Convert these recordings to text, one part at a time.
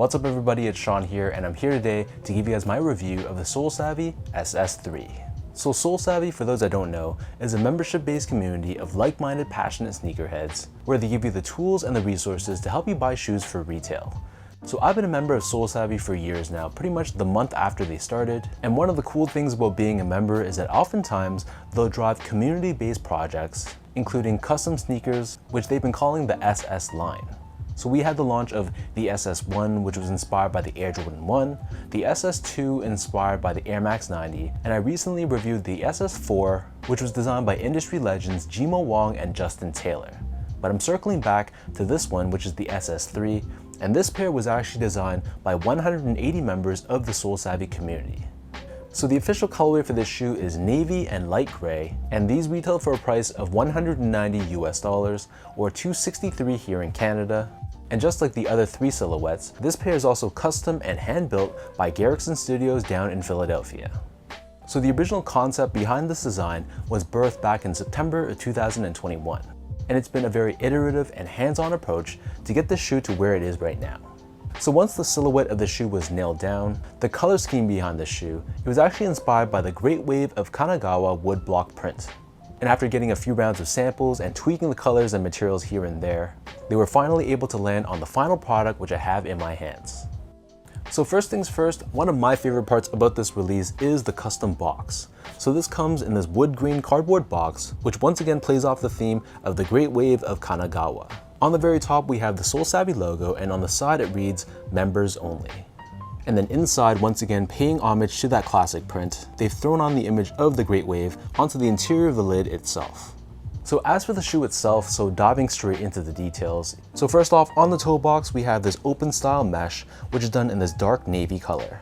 What's up everybody, it's Sean here, and I'm here today to give you guys my review of the SoleSavy SS3. So SoleSavy, for those that don't know, is a membership-based community of like-minded, passionate sneakerheads where they give you the tools and the resources to help you buy shoes for retail. So I've been a member of SoleSavy for years now, pretty much the month after they started, and one of the cool things about being a member is that oftentimes they'll drive community-based projects, including custom sneakers, which they've been calling the SS line. So we had the launch of the SS1, which was inspired by the Air Jordan 1, the SS2 inspired by the Air Max 90, and I recently reviewed the SS4, which was designed by industry legends Jimo Wong and Justin Taylor. But I'm circling back to this one, which is the SS3, and this pair was actually designed by 180 members of the SoleSavy community. So the official colorway for this shoe is navy and light gray, and these retail for a price of $190 US or $263 here in Canada. And just like the other three silhouettes, this pair is also custom and hand-built by Garrickson Studios down in Philadelphia. So the original concept behind this design was birthed back in September of 2021, and it's been a very iterative and hands-on approach to get this shoe to where it is right now. So once the silhouette of the shoe was nailed down, the color scheme behind the shoe, it was actually inspired by the great wave of Kanagawa wood block print. And after getting a few rounds of samples and tweaking the colors and materials here and there, they were finally able to land on the final product, which I have in my hands. So first things first, one of my favorite parts about this release is the custom box. So this comes in this wood green cardboard box, which once again plays off the theme of the great wave of Kanagawa. On the very top, we have the SoleSavy logo, and on the side it reads members only. And then inside, once again paying homage to that classic print, they've thrown on the image of the Great Wave onto the interior of the lid itself. So as for the shoe itself, so diving straight into the details. So first off, on the toe box, we have this open style mesh, which is done in this dark navy color.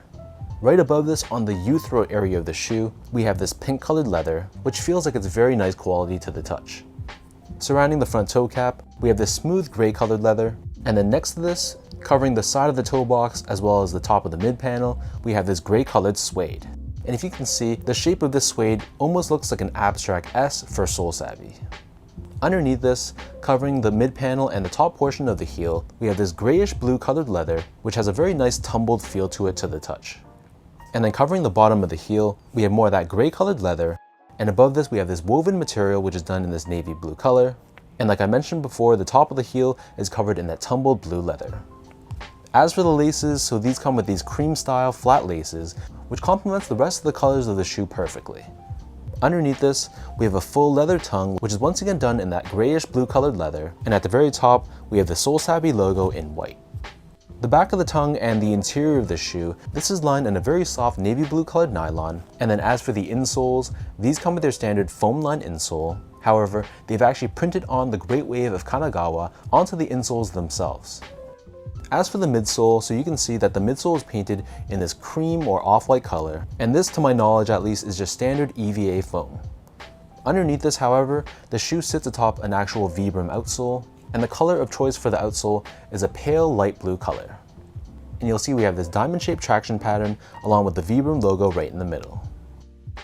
Right above this, on the U-throw area of the shoe, we have this pink colored leather, which feels like it's very nice quality to the touch. Surrounding the front toe cap, we have this smooth gray colored leather, and then next to this, covering the side of the toe box as well as the top of the mid panel, we have this gray colored suede. And if you can see, the shape of this suede almost looks like an abstract S for SoleSavy. Underneath this, covering the mid panel and the top portion of the heel, we have this grayish blue colored leather, which has a very nice tumbled feel to it to the touch. And then covering the bottom of the heel, we have more of that gray colored leather, and above this we have this woven material which is done in this navy blue color. And like I mentioned before, the top of the heel is covered in that tumbled blue leather. As for the laces, so these come with these cream style flat laces, which complements the rest of the colors of the shoe perfectly. Underneath this, we have a full leather tongue, which is once again done in that grayish blue colored leather, and at the very top, we have the SoleSavy logo in white. The back of the tongue and the interior of the shoe, this is lined in a very soft navy blue colored nylon, and then as for the insoles, these come with their standard foam lined insole. However, they've actually printed on the great wave of Kanagawa onto the insoles themselves. As for the midsole, so you can see that the midsole is painted in this cream or off-white color, and this, to my knowledge at least, is just standard EVA foam. Underneath this, however, the shoe sits atop an actual Vibram Outsole, and the color of choice for the outsole is a pale light blue color. And you'll see we have this diamond-shaped traction pattern along with the Vibram logo right in the middle.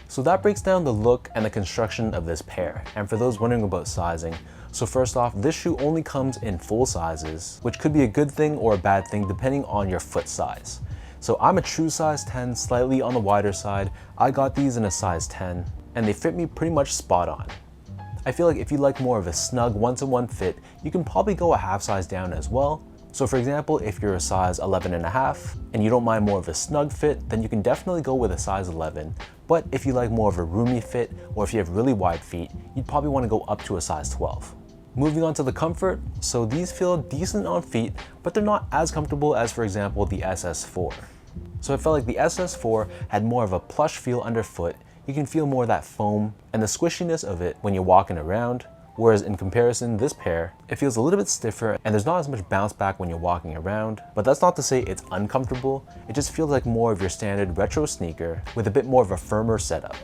So that breaks down the look and the construction of this pair. And for those wondering about sizing, so first off, this shoe only comes in full sizes, which could be a good thing or a bad thing depending on your foot size. So I'm a true size 10, slightly on the wider side. I got these in a size 10, and they fit me pretty much spot on. I feel like if you like more of a snug one-to-one fit, you can probably go a half size down as well. So for example, if you're a size 11.5 and you don't mind more of a snug fit, then you can definitely go with a size 11. But if you like more of a roomy fit, or if you have really wide feet, you'd probably want to go up to a size 12. Moving on to the comfort, so these feel decent on feet, but they're not as comfortable as, for example, the SS4. So I felt like the SS4 had more of a plush feel underfoot. You can feel more of that foam and the squishiness of it when you're walking around, whereas in comparison, this pair, it feels a little bit stiffer and there's not as much bounce back when you're walking around. But that's not to say it's uncomfortable, it just feels like more of your standard retro sneaker with a bit more of a firmer setup.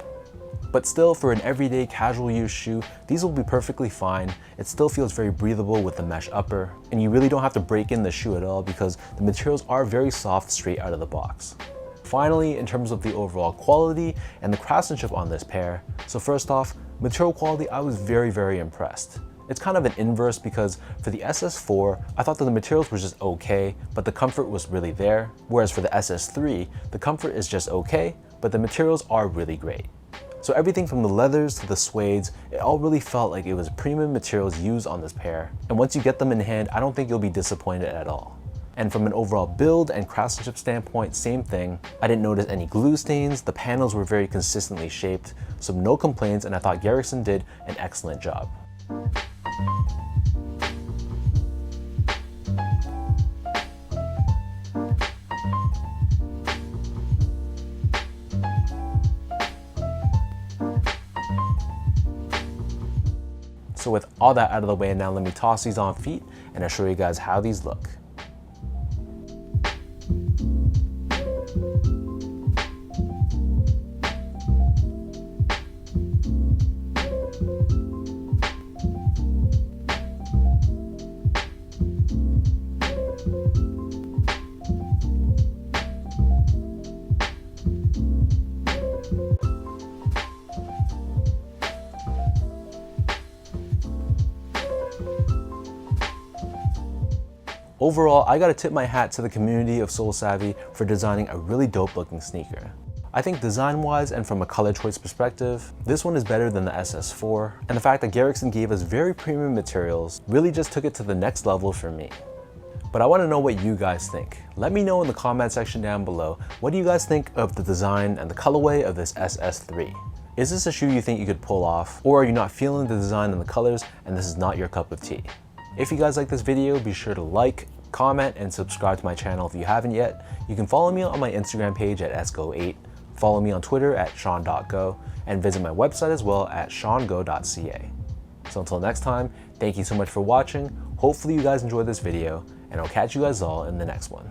But still, for an everyday casual use shoe, these will be perfectly fine. It still feels very breathable with the mesh upper, and you really don't have to break in the shoe at all because the materials are very soft straight out of the box. Finally, in terms of the overall quality and the craftsmanship on this pair, so first off, material quality, I was very impressed. It's kind of an inverse because for the SS4, I thought that the materials were just okay, but the comfort was really there. Whereas for the SS3, the comfort is just okay, but the materials are really great. So everything from the leathers to the suedes, it all really felt like it was premium materials used on this pair. And once you get them in hand, I don't think you'll be disappointed at all. And from an overall build and craftsmanship standpoint, same thing. I didn't notice any glue stains, the panels were very consistently shaped, so no complaints, and I thought Gerrickson did an excellent job. So with all that out of the way, now let me toss these on feet and I'll show you guys how these look. Overall, I gotta tip my hat to the community of SoleSavy for designing a really dope looking sneaker. I think design-wise and from a color choice perspective, this one is better than the SS4, and the fact that Gerrickson gave us very premium materials really just took it to the next level for me. But I wanna know what you guys think. Let me know in the comment section down below, what do you guys think of the design and the colorway of this SS3? Is this a shoe you think you could pull off, or are you not feeling the design and the colors and this is not your cup of tea? If you guys like this video, be sure to like, comment, and subscribe to my channel if you haven't yet. You can follow me on my Instagram page at sgo8, follow me on Twitter at sean.go, and visit my website as well at seango.ca. So until next time, thank you so much for watching. Hopefully you guys enjoyed this video, and I'll catch you guys all in the next one.